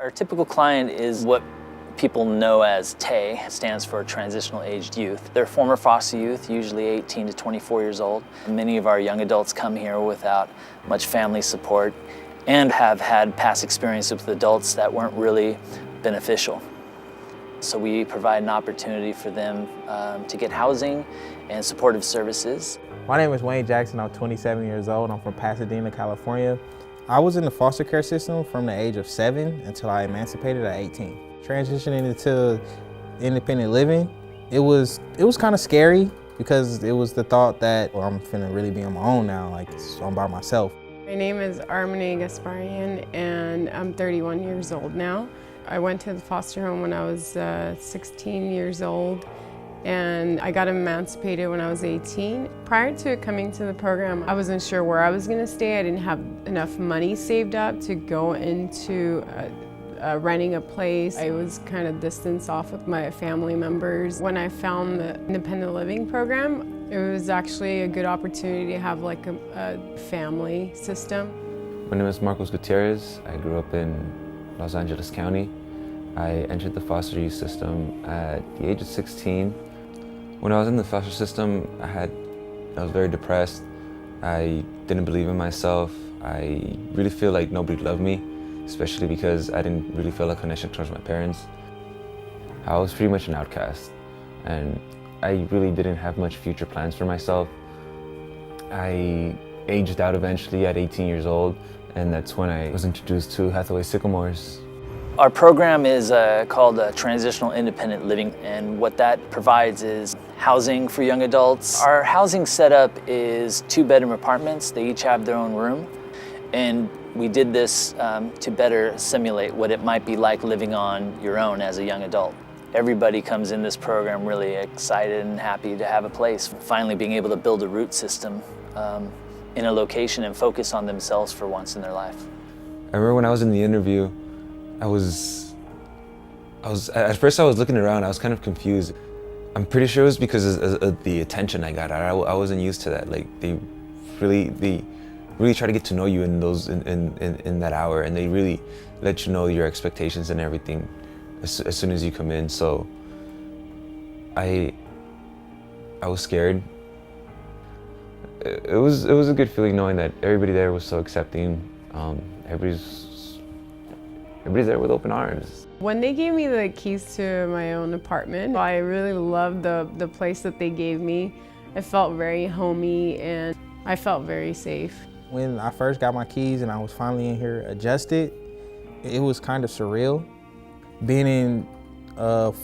Our typical client is what people know as TAY, stands for transitional aged youth. They're former foster youth, usually 18 to 24 years old. Many of our young adults come here without much family support and have had past experiences with adults that weren't really beneficial. So we provide an opportunity for them to get housing and supportive services. My name is Wayne Jackson. I'm 27 years old. I'm from Pasadena, California. I was in the foster care system from the age of 7 until I emancipated at 18. Transitioning into independent living, it was kind of scary because it was the thought that, well, I'm finna really be on my own now, like so I'm by myself. My name is Armani Gasparian and I'm 31 years old now. I went to the foster home when I was 16 years old and I got emancipated when I was 18. Prior to coming to the program, I wasn't sure where I was gonna stay. I didn't have enough money saved up to go into renting a place. I was kind of distanced off with my family members. When I found the independent living program, it was actually a good opportunity to have like a family system. My name is Marcos Gutierrez. I grew up in Los Angeles County. I entered the foster youth system at the age of 16. When I was in the foster system, I was very depressed. I didn't believe in myself. I really feel like nobody loved me, especially because I didn't really feel a connection towards my parents. I was pretty much an outcast, and I really didn't have much future plans for myself. I aged out eventually at 18 years old, and that's when I was introduced to Hathaway-Sycamores. Our program is called Transitional Independent Living, and what that provides is housing for young adults. Our housing setup is 2-bedroom apartments. They each have their own room, and we did this to better simulate what it might be like living on your own as a young adult. Everybody comes in this program really excited and happy to have a place, finally being able to build a root system in a location and focus on themselves for once in their life. I remember when I was in the interview, at first I was looking around, I was kind of confused. I'm pretty sure it was because of the attention I got. I wasn't used to that. Like they really try to get to know you in that hour, and they really let you know your expectations and everything as soon as you come in. So I was scared. It was a good feeling knowing that everybody there was so accepting. Everybody's there with open arms. When they gave me the keys to my own apartment, I really loved the place that they gave me. It felt very homey and I felt very safe. When I first got my keys and I was finally in here adjusted, it was kind of surreal. Being in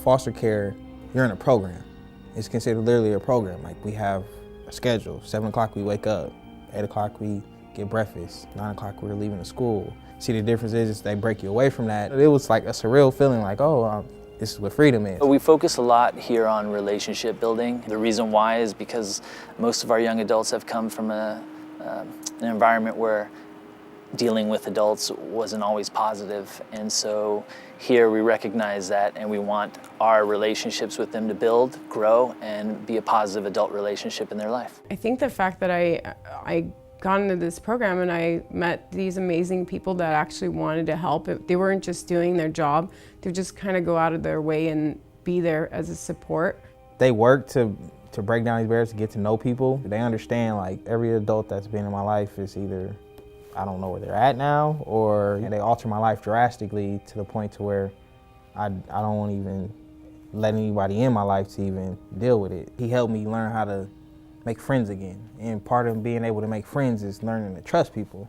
foster care, you're in a program. It's considered literally a program. Like we have a schedule. 7 o'clock we wake up, 8 o'clock we get breakfast, 9 o'clock we're leaving to school. See, the difference is they break you away from that. It was like a surreal feeling like, oh, this is what freedom is. We focus a lot here on relationship building. The reason why is because most of our young adults have come from an environment where dealing with adults wasn't always positive. And so here we recognize that and we want our relationships with them to build, grow, and be a positive adult relationship in their life. I think the fact that I got into this program and I met these amazing people that actually wanted to help. They weren't just doing their job, they just kind of go out of their way and be there as a support. They work to break down these barriers, to get to know people. They understand like every adult that's been in my life is either, I don't know where they're at now, or they alter my life drastically to the point to where I don't even let anybody in my life to even deal with it. He helped me learn how to make friends again. And part of being able to make friends is learning to trust people.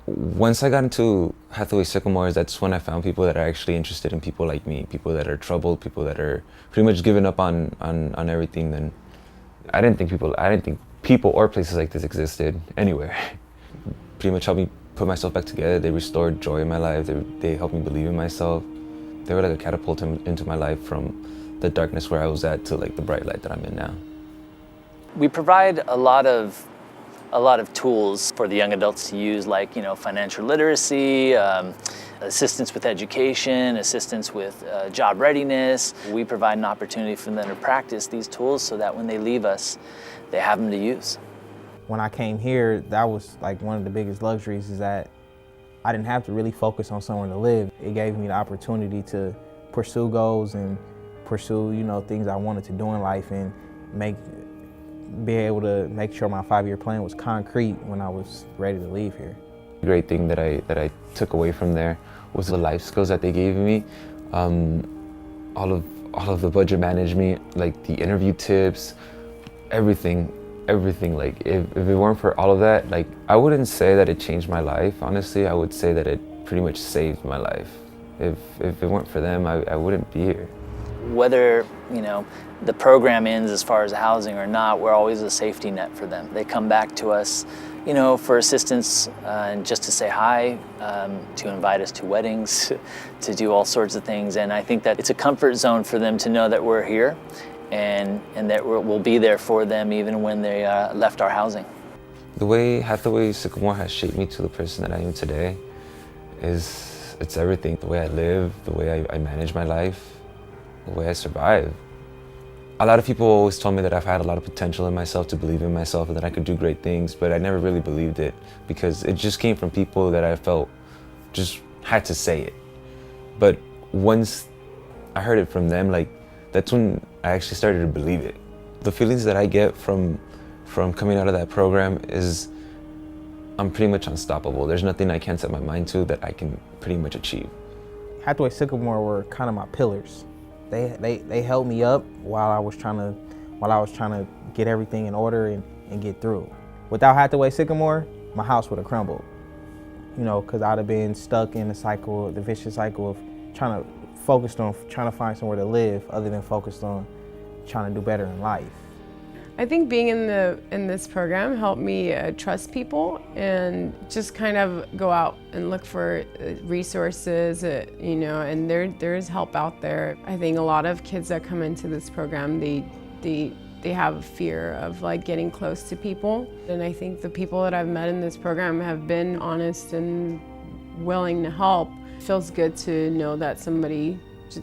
Once I got into Hathaway-Sycamores, that's when I found people that are actually interested in people like me, people that are troubled, people that are pretty much giving up on everything. Then I didn't think people or places like this existed anywhere. Pretty much helped me put myself back together. They restored joy in my life. They helped me believe in myself. They were like a catapult into my life from the darkness where I was at to like the bright light that I'm in now. We provide a lot of tools for the young adults to use, like financial literacy, assistance with education, assistance with job readiness. We provide an opportunity for them to practice these tools so that when they leave us, they have them to use. When I came here, that was like one of the biggest luxuries, is that I didn't have to really focus on somewhere to live. It gave me the opportunity to pursue goals and pursue, things I wanted to do in life and be able to make sure my 5-year plan was concrete when I was ready to leave here. The great thing that I took away from there was the life skills that they gave me. All of the budget management, like the interview tips, everything. Like if it weren't for all of that, like I wouldn't say that it changed my life. Honestly, I would say that it pretty much saved my life. If it weren't for them, I wouldn't be here. Whether, the program ends as far as housing or not, we're always a safety net for them. They come back to us, for assistance and just to say hi, to invite us to weddings, to do all sorts of things. And I think that it's a comfort zone for them to know that we're here and that we'll be there for them even when they left our housing. The way Hathaway-Sycamores has shaped me to the person that I am today it's everything. The way I live, the way I manage my life, the way I survive. A lot of people always told me that I've had a lot of potential in myself, to believe in myself, and that I could do great things, but I never really believed it because it just came from people that I felt just had to say it. But once I heard it from them, like that's when I actually started to believe it. The feelings that I get from coming out of that program is I'm pretty much unstoppable. There's nothing I can't set my mind to that I can pretty much achieve. Hathaway-Sycamores were kind of my pillars. They held me up while I was trying to get everything in order and get through. Without Hathaway-Sycamores, my house would have crumbled. Because I'd have been stuck in the vicious cycle of trying to find somewhere to live other than focused on trying to do better in life. I think being in this program helped me trust people and just kind of go out and look for resources, and there's help out there. I think a lot of kids that come into this program, they have a fear of like getting close to people. And I think the people that I've met in this program have been honest and willing to help. It feels good to know that somebody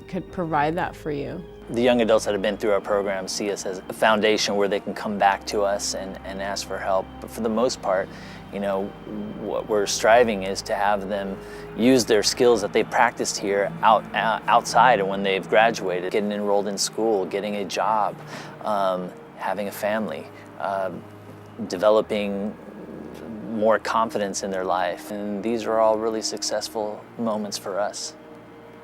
could provide that for you. The young adults that have been through our program see us as a foundation where they can come back to us and ask for help. But for the most part, what we're striving is to have them use their skills that they've practiced here outside and when they've graduated, getting enrolled in school, getting a job, having a family, developing more confidence in their life. And these are all really successful moments for us.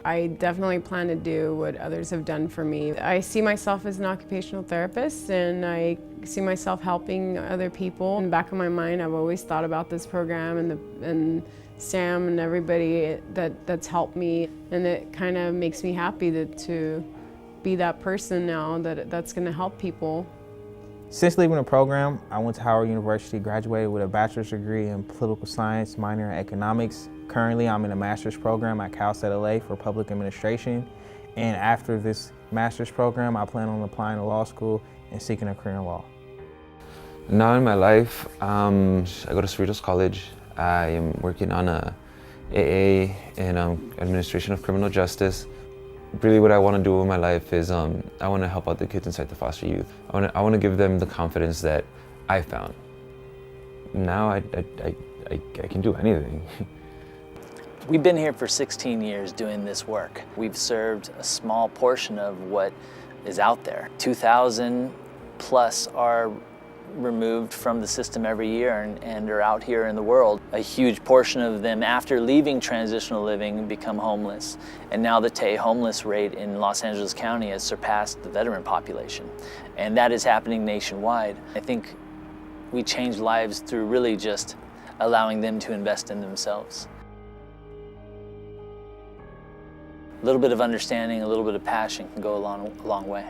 I definitely plan to do what others have done for me. I see myself as an occupational therapist, and I see myself helping other people. In the back of my mind, I've always thought about this program and Sam and everybody that's helped me, and it kind of makes me happy to be that person now that's going to help people. Since leaving the program, I went to Howard University, graduated with a bachelor's degree in political science, minor in economics. Currently, I'm in a master's program at Cal State LA for public administration. And after this master's program, I plan on applying to law school and seeking a career in law. Now in my life, I go to Cerritos College. I am working on a AA in administration of criminal justice. Really what I want to do with my life is I want to help out the kids inside the foster youth. I want to give them the confidence that I found. Now I can do anything. We've been here for 16 years doing this work. We've served a small portion of what is out there. 2,000 plus are removed from the system every year and are out here in the world. A huge portion of them, after leaving transitional living, become homeless. And now the homeless rate in Los Angeles County has surpassed the veteran population. And that is happening nationwide. I think we change lives through really just allowing them to invest in themselves. A little bit of understanding, a little bit of passion can go a long way.